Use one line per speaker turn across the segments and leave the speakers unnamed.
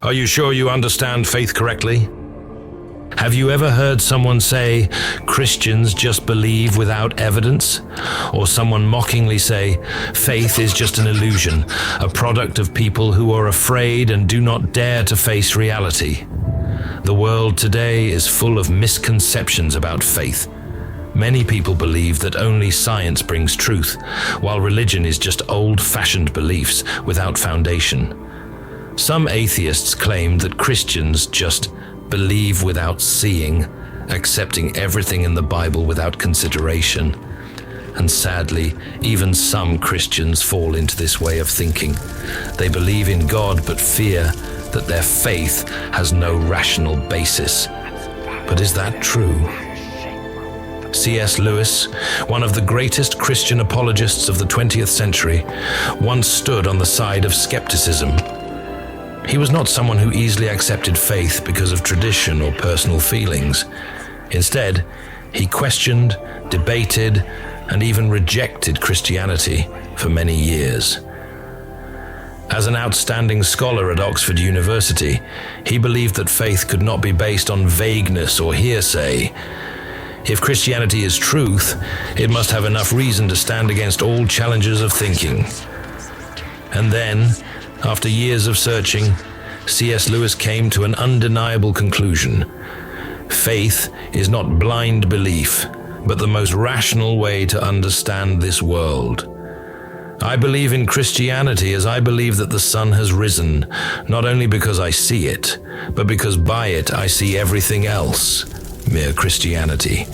Are you sure you understand faith correctly? Have you ever heard someone say, Christians just believe without evidence? Or someone mockingly say, faith is just an illusion, a product of people who are afraid and do not dare to face reality? The world today is full of misconceptions about faith. Many people believe that only science brings truth, while religion is just old-fashioned beliefs without foundation. Some atheists claim that Christians just believe without seeing, accepting everything in the Bible without consideration. And sadly, even some Christians fall into this way of thinking. They believe in God but fear that their faith has no rational basis. But is that true? C.S. Lewis, one of the greatest Christian apologists of the 20th century, once stood on the side of skepticism. He was not someone who easily accepted faith because of tradition or personal feelings. Instead, he questioned, debated, and even rejected Christianity for many years. As an outstanding scholar at Oxford University, he believed that faith could not be based on vagueness or hearsay. If Christianity is truth, it must have enough reason to stand against all challenges of thinking. And then, after years of searching, C.S. Lewis came to an undeniable conclusion. Faith is not blind belief, but the most rational way to understand this world. I believe in Christianity as I believe that the sun has risen, not only because I see it, but because by it I see everything else. Mere Christianity.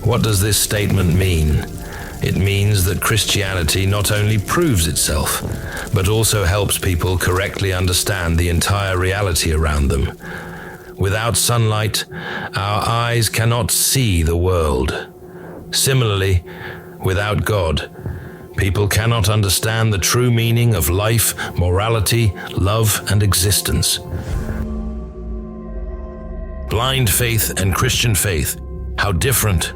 What does this statement mean? It means that Christianity not only proves itself, but also helps people correctly understand the entire reality around them. Without sunlight, our eyes cannot see the world. Similarly, without God, people cannot understand the true meaning of life, morality, love, and existence. Blind faith and Christian faith, how different.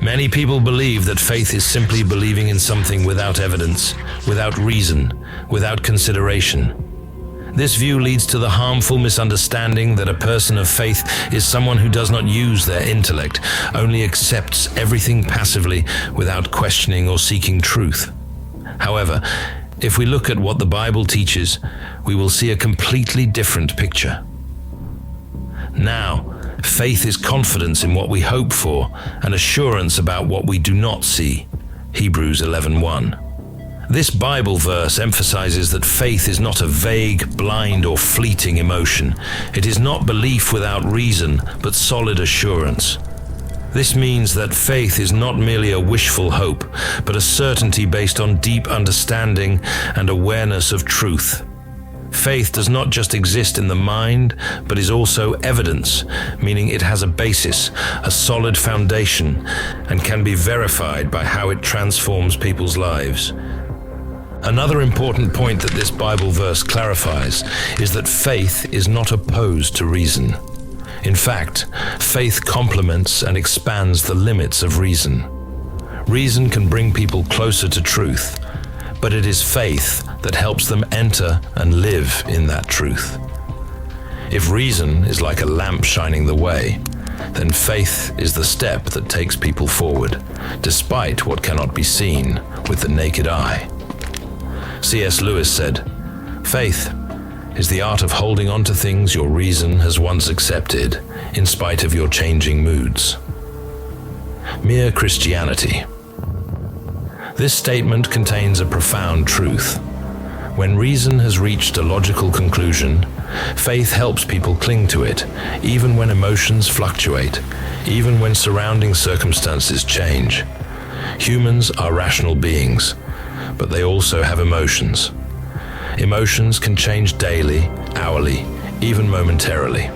Many people believe that faith is simply believing in something without evidence, without reason, without consideration. This view leads to the harmful misunderstanding that a person of faith is someone who does not use their intellect, only accepts everything passively without questioning or seeking truth. However, if we look at what the Bible teaches, we will see a completely different picture. Now, faith is confidence in what we hope for and assurance about what we do not see. Hebrews 11:1. This Bible verse emphasizes that faith is not a vague, blind, or fleeting emotion. It is not belief without reason, but solid assurance. This means that faith is not merely a wishful hope, but a certainty based on deep understanding and awareness of truth. Faith does not just exist in the mind, but is also evidence, meaning it has a basis, a solid foundation, and can be verified by how it transforms people's lives. Another important point that this Bible verse clarifies is that faith is not opposed to reason. In fact, faith complements and expands the limits of reason. Reason can bring people closer to truth, but it is faith that helps them enter and live in that truth. If reason is like a lamp shining the way, then faith is the step that takes people forward, despite what cannot be seen with the naked eye. C.S. Lewis said, "Faith is the art of holding on to things your reason has once accepted, in spite of your changing moods." Mere Christianity. This statement contains a profound truth. When reason has reached a logical conclusion, faith helps people cling to it, even when emotions fluctuate, even when surrounding circumstances change. Humans are rational beings, but they also have emotions. Emotions can change daily, hourly, even momentarily.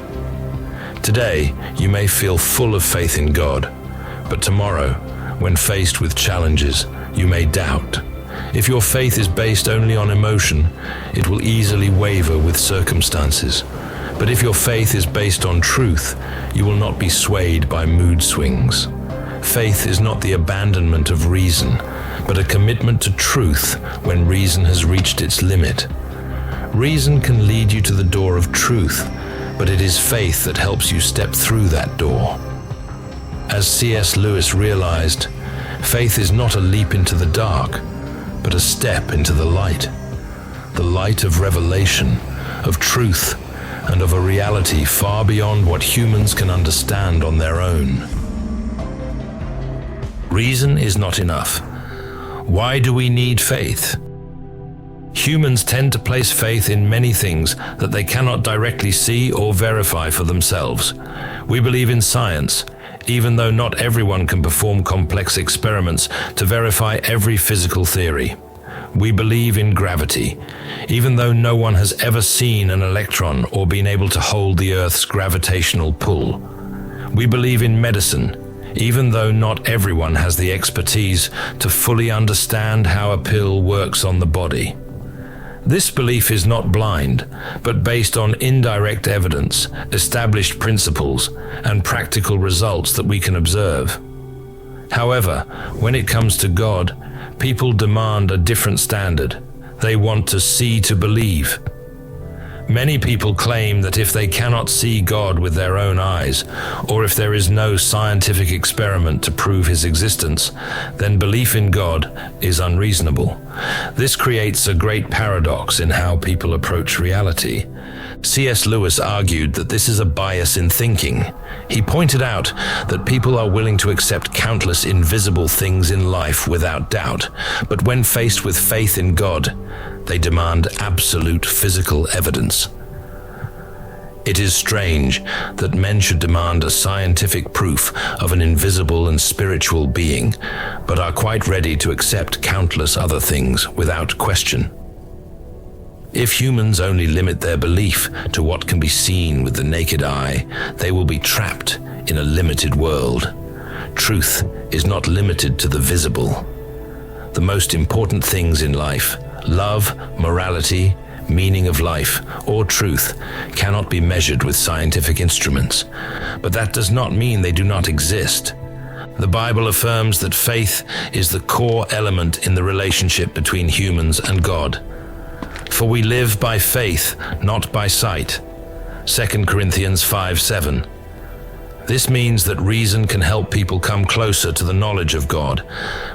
Today, you may feel full of faith in God, but tomorrow, when faced with challenges, you may doubt. If your faith is based only on emotion, it will easily waver with circumstances. But if your faith is based on truth, you will not be swayed by mood swings. Faith is not the abandonment of reason, but a commitment to truth when reason has reached its limit. Reason can lead you to the door of truth, but it is faith that helps you step through that door. As C.S. Lewis realized, faith is not a leap into the dark, but a step into the light of revelation, of truth, and of a reality far beyond what humans can understand on their own. Reason is not enough. Why do we need faith? Humans tend to place faith in many things that they cannot directly see or verify for themselves. We believe in science, even though not everyone can perform complex experiments to verify every physical theory. We believe in gravity, even though no one has ever seen an electron or been able to hold the Earth's gravitational pull. We believe in medicine, even though not everyone has the expertise to fully understand how a pill works on the body. This belief is not blind, but based on indirect evidence, established principles, and practical results that we can observe. However, when it comes to God, people demand a different standard. They want to see to believe. Many people claim that if they cannot see God with their own eyes, or if there is no scientific experiment to prove his existence, then belief in God is unreasonable. This creates a great paradox in how people approach reality. C.S. Lewis argued that this is a bias in thinking. He pointed out that people are willing to accept countless invisible things in life without doubt, but when faced with faith in God, they demand absolute physical evidence. It is strange that men should demand a scientific proof of an invisible and spiritual being, but are quite ready to accept countless other things without question. If humans only limit their belief to what can be seen with the naked eye, they will be trapped in a limited world. Truth is not limited to the visible. The most important things in life, love, morality, meaning of life, or truth, cannot be measured with scientific instruments. But that does not mean they do not exist. The Bible affirms that faith is the core element in the relationship between humans and God. For we live by faith, not by sight. 2 Corinthians 5:7. This means that reason can help people come closer to the knowledge of God,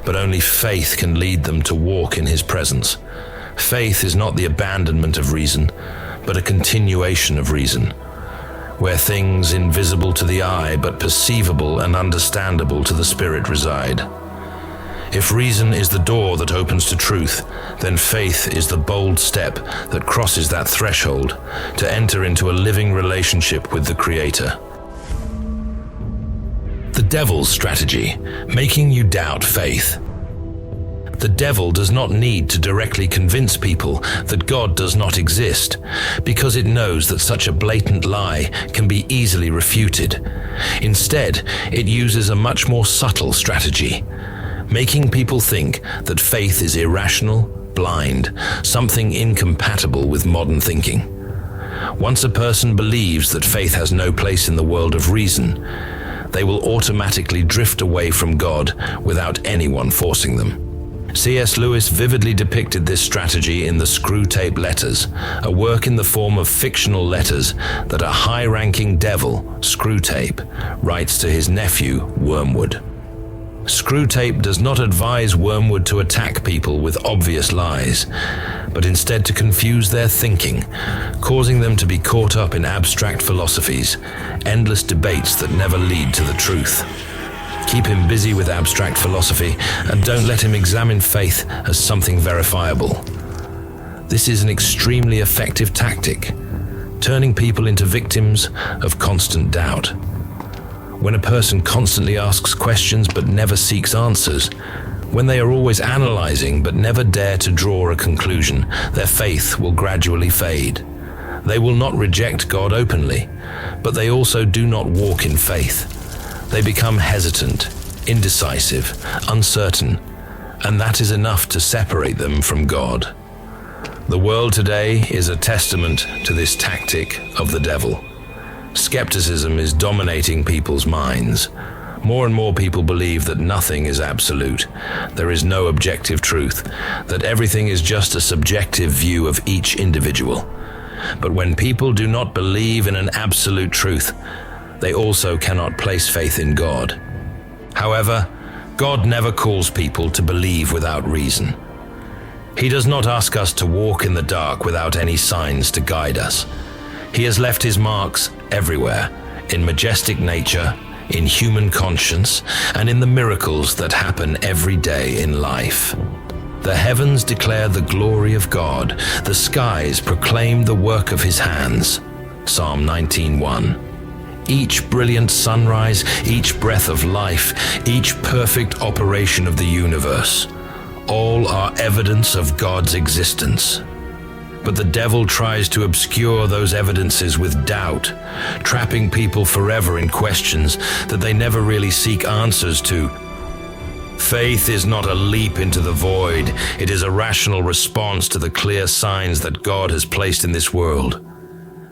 but only faith can lead them to walk in his presence. Faith is not the abandonment of reason, but a continuation of reason, where things invisible to the eye but perceivable and understandable to the spirit reside. If reason is the door that opens to truth, then faith is the bold step that crosses that threshold to enter into a living relationship with the Creator. The devil's strategy, making you doubt faith. The devil does not need to directly convince people that God does not exist, because it knows that such a blatant lie can be easily refuted. Instead, it uses a much more subtle strategy, making people think that faith is irrational, blind, something incompatible with modern thinking. Once a person believes that faith has no place in the world of reason, they will automatically drift away from God without anyone forcing them. C.S. Lewis vividly depicted this strategy in the Screwtape Letters, a work in the form of fictional letters that a high-ranking devil, Screwtape, writes to his nephew, Wormwood. Screwtape does not advise Wormwood to attack people with obvious lies, but instead to confuse their thinking, causing them to be caught up in abstract philosophies, endless debates that never lead to the truth. Keep him busy with abstract philosophy and don't let him examine faith as something verifiable. This is an extremely effective tactic, turning people into victims of constant doubt. When a person constantly asks questions but never seeks answers, when they are always analyzing but never dare to draw a conclusion, their faith will gradually fade. They will not reject God openly, but they also do not walk in faith. They become hesitant, indecisive, uncertain, and that is enough to separate them from God. The world today is a testament to this tactic of the devil. Skepticism is dominating people's minds. More and more people believe that nothing is absolute. There is no objective truth, that everything is just a subjective view of each individual. But when people do not believe in an absolute truth, they also cannot place faith in God. However, God never calls people to believe without reason. He does not ask us to walk in the dark without any signs to guide us. He has left his marks everywhere, in majestic nature, in human conscience, and in the miracles that happen every day in life. The heavens declare the glory of God. The skies proclaim the work of his hands. Psalm 19:1. Each brilliant sunrise, each breath of life, each perfect operation of the universe, all are evidence of God's existence. But the devil tries to obscure those evidences with doubt, trapping people forever in questions that they never really seek answers to. Faith is not a leap into the void. It is a rational response to the clear signs that God has placed in this world.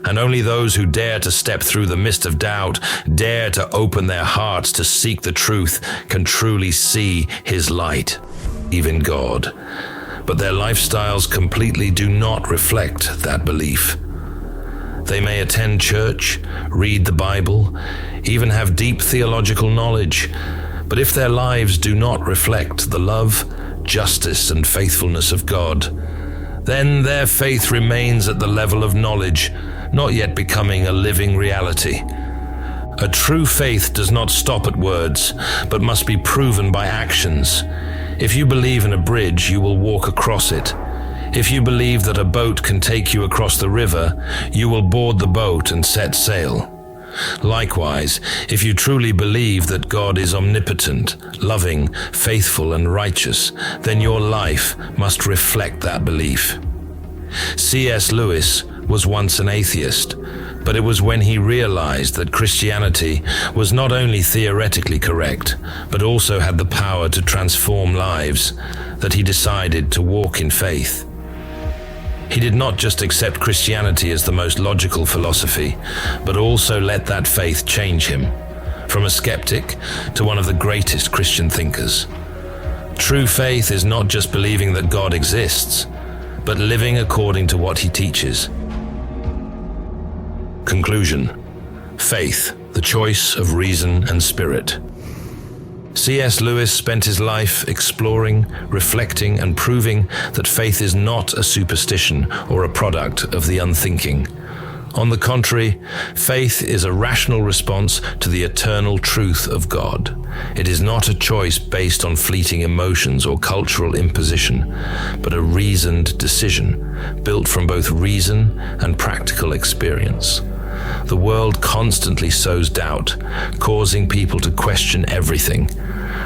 And only those who dare to step through the mist of doubt, dare to open their hearts to seek the truth, can truly see his light, even God. But their lifestyles completely do not reflect that belief. They may attend church, read the Bible, even have deep theological knowledge, but if their lives do not reflect the love, justice, and faithfulness of God, then their faith remains at the level of knowledge, not yet becoming a living reality. A true faith does not stop at words, but must be proven by actions. If you believe in a bridge, you will walk across it. If you believe that a boat can take you across the river, you will board the boat and set sail. Likewise, if you truly believe that God is omnipotent, loving, faithful, and righteous, then your life must reflect that belief. C.S. Lewis was once an atheist, but it was when he realized that Christianity was not only theoretically correct, but also had the power to transform lives, that he decided to walk in faith. He did not just accept Christianity as the most logical philosophy, but also let that faith change him, from a skeptic to one of the greatest Christian thinkers. True faith is not just believing that God exists, but living according to what he teaches. Conclusion: faith, the choice of reason and spirit. C.S. Lewis spent his life exploring, reflecting, and proving that faith is not a superstition or a product of the unthinking. On the contrary, faith is a rational response to the eternal truth of God. It is not a choice based on fleeting emotions or cultural imposition, but a reasoned decision built from both reason and practical experience. The world constantly sows doubt, causing people to question everything,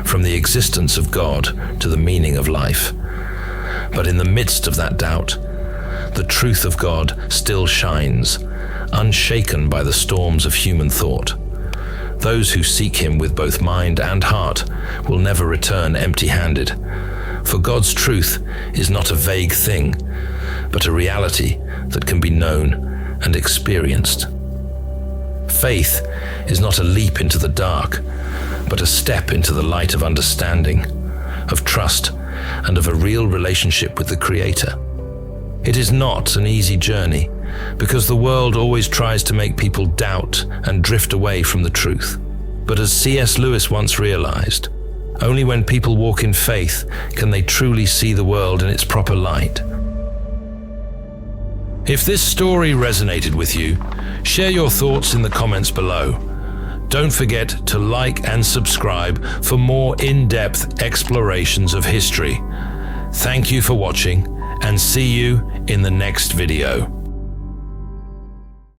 from the existence of God to the meaning of life. But in the midst of that doubt, the truth of God still shines, unshaken by the storms of human thought. Those who seek him with both mind and heart will never return empty-handed, for God's truth is not a vague thing, but a reality that can be known and experienced. Faith is not a leap into the dark, but a step into the light of understanding, of trust, and of a real relationship with the Creator. It is not an easy journey, because the world always tries to make people doubt and drift away from the truth. But as C.S. Lewis once realized, only when people walk in faith can they truly see the world in its proper light. If this story resonated with you, share your thoughts in the comments below. Don't forget to like and subscribe for more in-depth explorations of history. Thank you for watching, and see you in the next video.